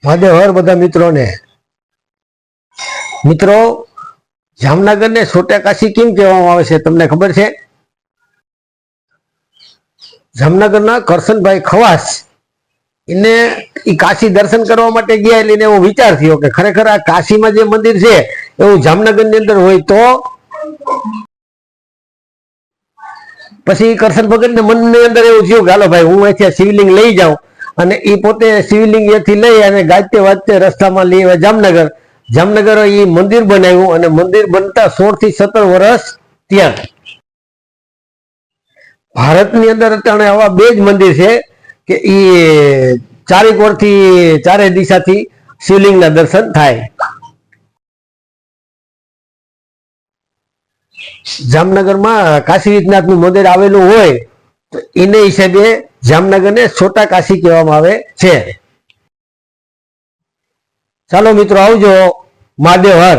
મહાદેવ હર બધા મિત્રોને મિત્રો જામનગર ને છોટા કાશી કેમ કહેવામાં આવે છે તમને ખબર છે? જામનગરના કરશનભાઈ ખવાસ એને કાશી દર્શન કરવા માટે ગયા એટલે એવો વિચાર થયો કે ખરેખર આ કાશીમાં જે મંદિર છે એવું જામનગર ની અંદર હોય તો પછી કરશન ભગત ને મન ની અંદર એવું થયું કે હાલો ભાઈ હું અહીંથી શિવલિંગ લઈ જાઉં અને એ પોતે શિવલિંગ એથી લઈ અને ગાજતે વાજતે રસ્તામાં લઈ આવ્યા જામનગર. જામનગર એ મંદિર બનાવ્યું અને મંદિર બનતા 16 થી 17 વર્ષ ત્યાં. ભારતની અંદર અત્યારે આવા બે જ મંદિર છે કે એ ચારેક ઓરથી ચારે દિશાથી શિવલિંગના દર્શન થાય. જામનગરમાં કાશી વિશ્વનાથનું મંદિર આવેલું હોય તો એને હિસાબે જામનગરને છોટા કાશી કહેવામાં આવે છે. ચાલો મિત્રો આવજો. મહાદેવ હર.